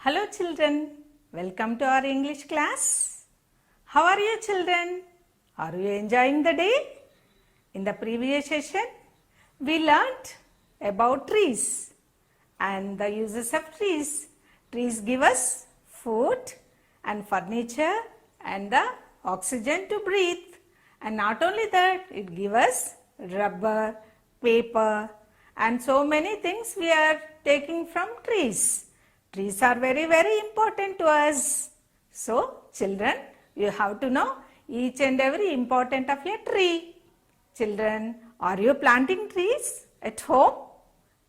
Hello children, welcome to our English class. How are you children? Are you enjoying the day? In the previous session, we learnt about trees and the uses of trees. Trees give us food and furniture and the oxygen to breathe. And not only that, it gives us rubber, paper and so many things we are taking from trees. Trees are very important to us. So, children, you have to know each and every important of a tree. Children, are you planting trees at home?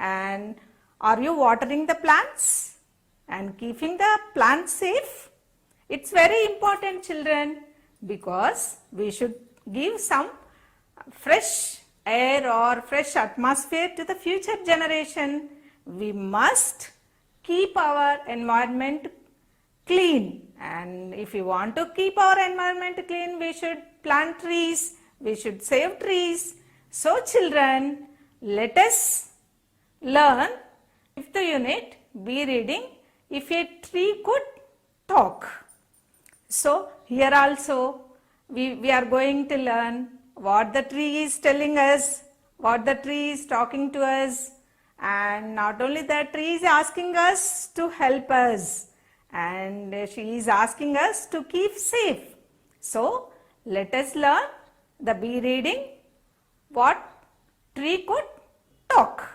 And are you watering the plants and keeping the plants safe? It's very important, children, because we should give some fresh air or fresh atmosphere to the future generation. We must keep our environment clean, and if we want to keep our environment clean, we should plant trees, we should save trees. So children, let us learn fifth unit, be reading, if a tree could talk. So here also we are going to learn what the tree is telling us, what the tree is talking to us. And not only that, tree is asking us to help us and she is asking us to keep safe. So, let us learn the bee reading, what tree could talk.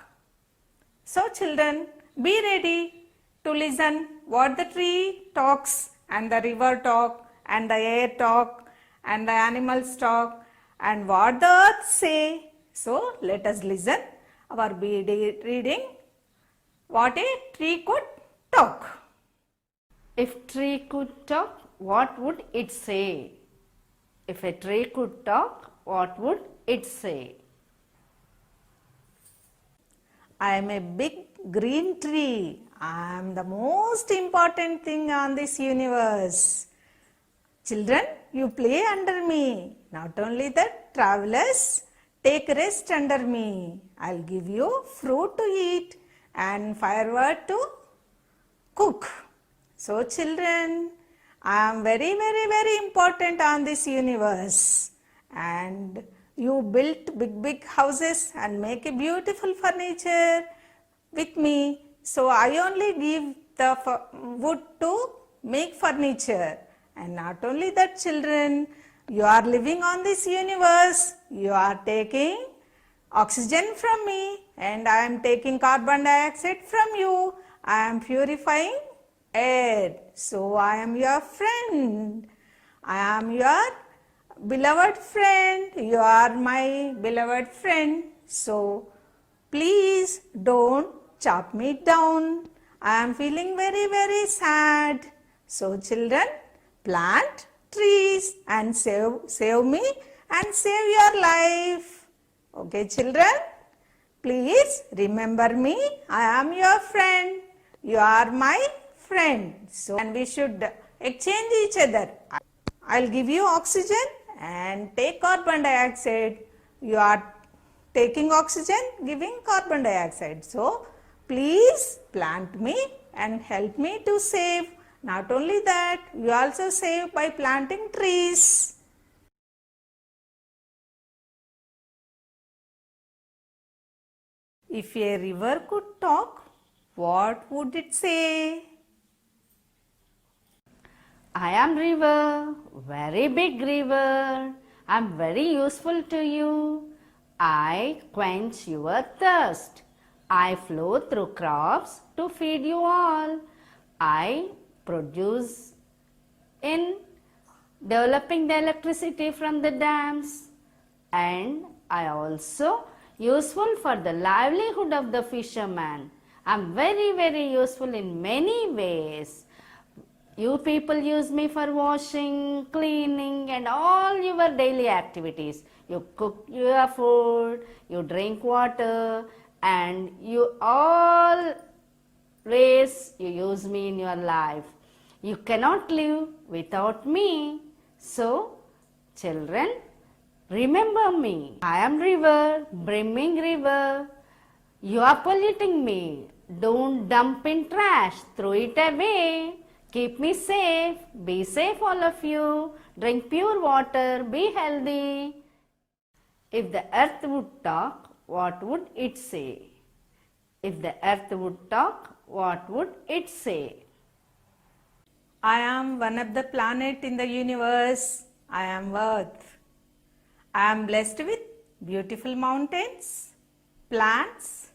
So, children, be ready to listen what the tree talks and the river talk and the air talk and the animals talk and what the earth say. So, let us listen our bee reading, what a tree could talk. If tree could talk, what would it say? If a tree could talk, what would it say? I am a big green tree. I am the most important thing on this universe. Children, you play under me. Not only that, travelers, take rest under me. I'll give you fruit to eat and firewood to cook. So children, I am very important on this universe. And you built big houses and make a beautiful furniture with me. So I only give the wood to make furniture. And not only that, children, you are living on this universe, you are taking oxygen from me and I am taking carbon dioxide from you. I am purifying air. So I am your friend. I am your beloved friend. You are my beloved friend. So please don't chop me down. I am feeling very sad. So children, plant trees and save me and save your life. Okay children, please remember me. I am your friend. You are my friend. So and we should exchange each other. I'll give you oxygen and take carbon dioxide. You are taking oxygen, giving carbon dioxide. So please plant me and help me to save. Not only that, you also save by planting trees. If a river could talk, what would it say? I am river, very big river. I am very useful to you. I quench your thirst. I flow through crops to feed you all. I produce in developing the electricity from the dams, and I also useful for the livelihood of the fisherman. I am very useful in many ways. You people use me for washing, cleaning and all your daily activities. You cook your food, you drink water and you all ways you use me in your life. You cannot live without me. So, children, remember me. I am river, brimming river. You are polluting me. Don't dump in trash, throw it away. Keep me safe, be safe all of you. Drink pure water, be healthy. If the earth would talk, what would it say? If the earth would talk, what would it say? I am one of the planet in the universe. I am Earth. I am blessed with beautiful mountains, plants,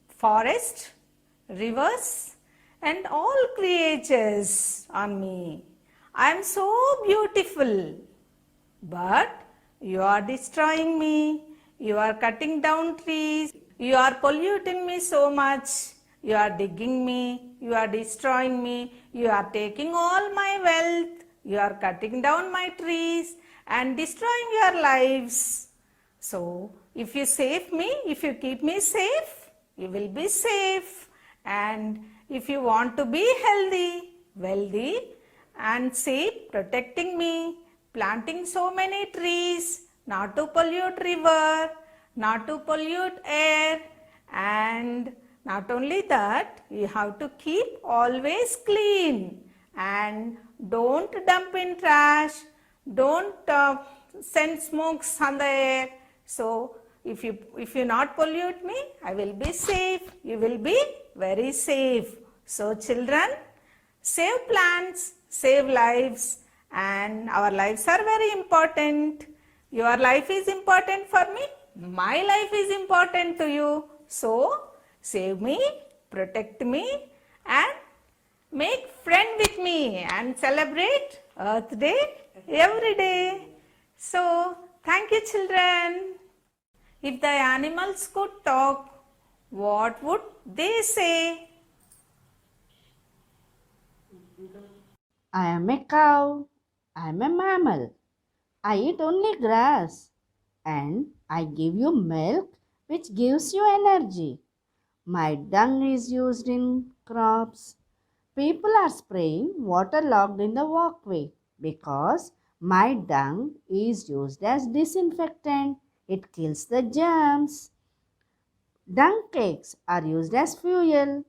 forest, rivers, and all creatures on me. I am so beautiful. But you are destroying me. You are cutting down trees. You are polluting me so much. You are digging me. You are destroying me. You are taking all my wealth. You are cutting down my trees and destroying your lives. So, if you save me, if you keep me safe, you will be safe. And if you want to be healthy, wealthy, and safe, protecting me, planting so many trees, not to pollute river, not to pollute air, and not only that, you have to keep always clean and don't dump in trash, don't send smokes on the air. So if you not pollute me, I will be safe. You will be very safe. So children, save plants, save lives, and our lives are very important. Your life is important for me. My life is important to you. So save me, protect me, and make friend with me and celebrate Earth Day every day. So thank you children. If the animals could talk, what would they say? I am a cow. I am a mammal. I eat only grass. And I give you milk which gives you energy. My dung is used in crops. People are spraying water logged in the walkway because my dung is used as disinfectant. It kills the germs. Dung cakes are used as fuel.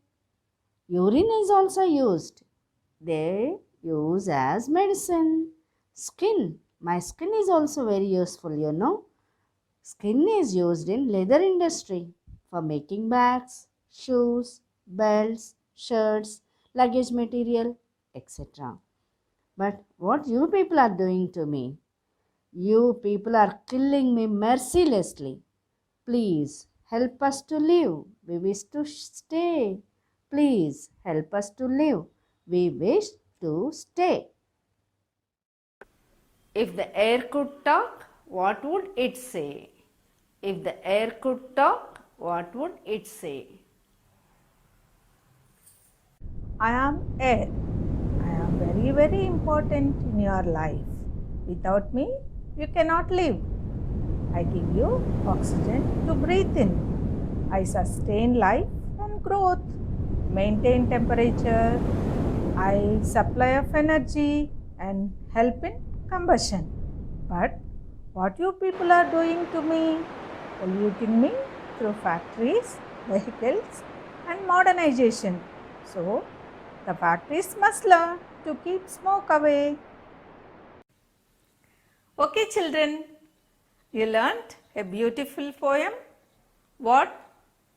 Urine is also used. They use as medicine. Skin. My skin is also very useful. Skin is used in leather industry for making bags, shoes, belts, shirts, luggage material, etc. But what you people are doing to me? You people are killing me mercilessly. Please help us to live. We wish to stay. Please help us to live. We wish to stay. If the air could talk, what would it say? If the air could talk, what would it say? I am air. I am very, very important in your life. Without me, you cannot live. I give you oxygen to breathe in. I sustain life and growth, maintain temperature. I supply of energy and help in combustion. But what you people are doing to me, polluting me through factories, vehicles, and modernization. So, the factories must learn to keep smoke away. Okay, children, you learnt a beautiful poem. What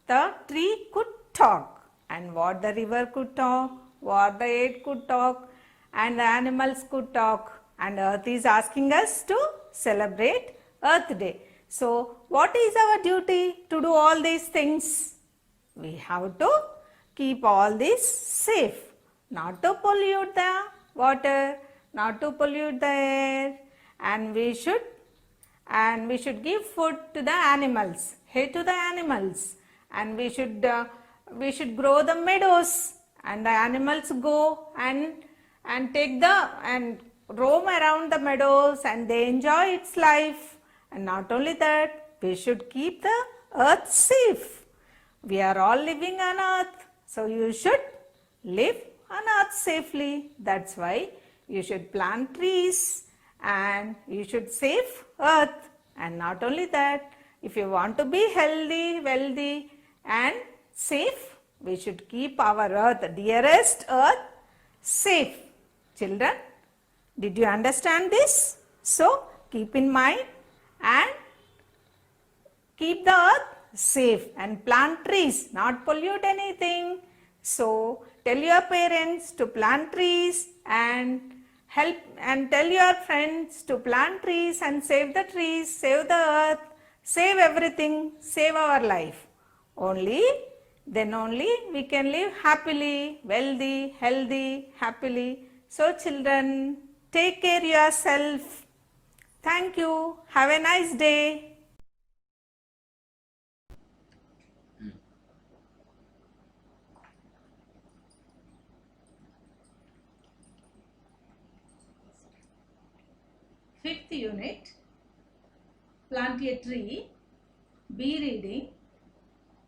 the tree could talk, and what the river could talk, what the air could talk, and the animals could talk. And Earth is asking us to celebrate Earth Day. So, what is our duty to do all these things? We have to keep all this safe, not to pollute the water, not to pollute the air, and we should give food to the animals, hay to the animals, and we should grow the meadows, and the animals go and take the and roam around the meadows, and they enjoy its life. And not only that, we should keep the earth safe. We are all living on earth, so you should live on earth safely. That's why you should plant trees and you should save earth. And not only that, if you want to be healthy, wealthy and safe, We should keep our earth, dearest earth, safe. Children, did you understand this? So, keep in mind and keep the earth safe and plant trees, not pollute anything. So, tell your parents to plant trees and help and tell your friends to plant trees and save the trees, save the earth, save everything, save our life. Then only we can live happily, wealthy, healthy, happily. So children, take care yourself. Thank you. Have a nice day. Fifth unit, plant a tree, be reading.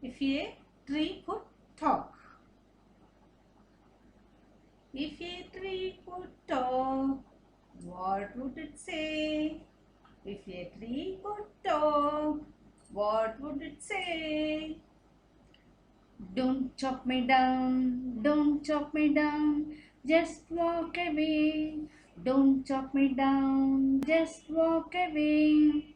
If a tree could talk. If a tree could talk, what would it say? If a tree could talk, what would it say? Don't chop me down, don't chop me down, just walk away. Don't chop me down, just walk away.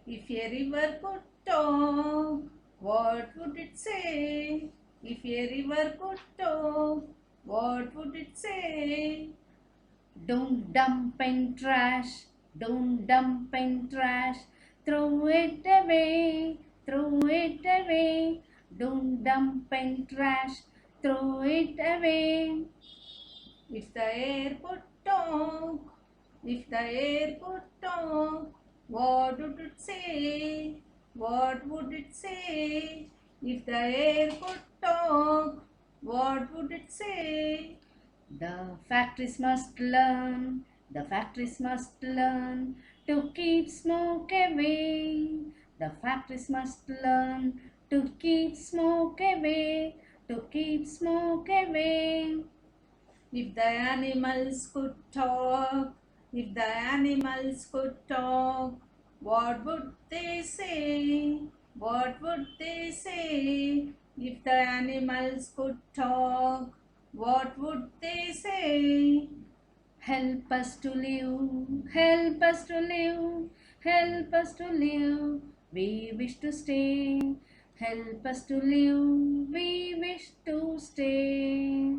If a river could talk, what would it say? If a river could talk, what would it say? Don't dump in trash, don't dump in trash, throw it away, throw it away. Don't dump in trash, throw it away. If the air could talk, if the air could talk, what would it say? What would it say? If the air could talk, what would it say? The factories must learn, the factories must learn to keep smoke away. The factories must learn to keep smoke away, to keep smoke away. If the animals could talk, if the animals could talk, what would they say? What would they say? If the animals could talk, what would they say? Help us to live, help us to live, help us to live. We wish to stay. Help us to live, we wish to stay.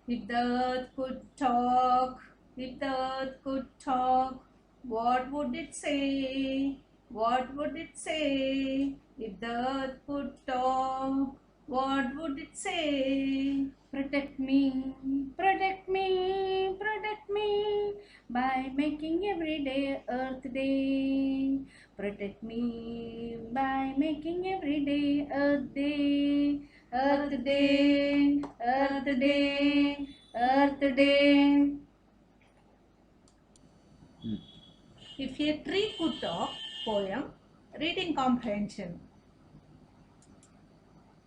If the earth could talk, if the earth could talk, what would it say? What would it say? If the earth could talk, what would it say? Protect me, protect me, protect me by making every day Earth Day. Protect me by making every day Earth Day. Earth Day, Earth Day, Earth Day. If a tree could talk, poem, reading comprehension.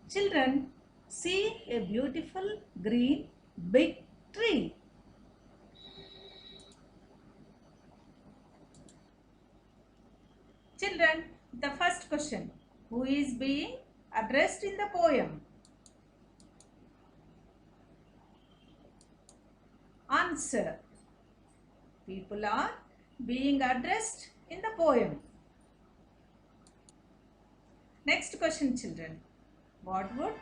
Children, see a beautiful green big tree. Children, the first question, who is being addressed in the poem? Answer, people are being addressed in the poem. Next question, children, what would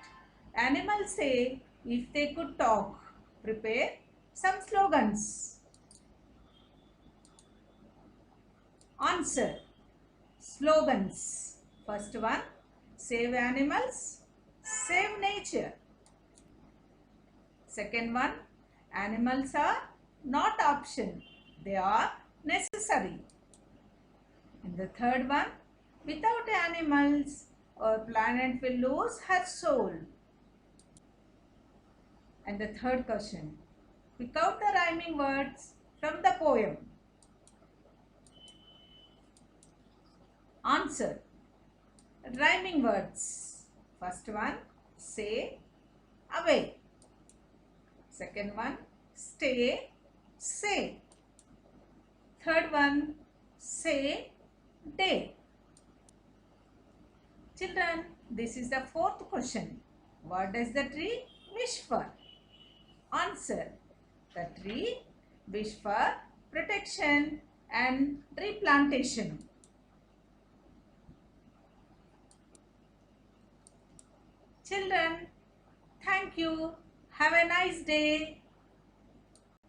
animals say if they could talk? Prepare some slogans. Answer, slogans. First one, save animals, save nature. Second one, animals are not option, they are necessary. And the third one, without animals, our planet will lose her soul. And the third question, pick out the rhyming words from the poem. Answer, rhyming words. First one, say, away. Second one, stay, say. Third one, say, day. Children, this is the fourth question. What does the tree wish for? Answer. The tree wish for protection and tree plantation. Children, thank you. Have a nice day.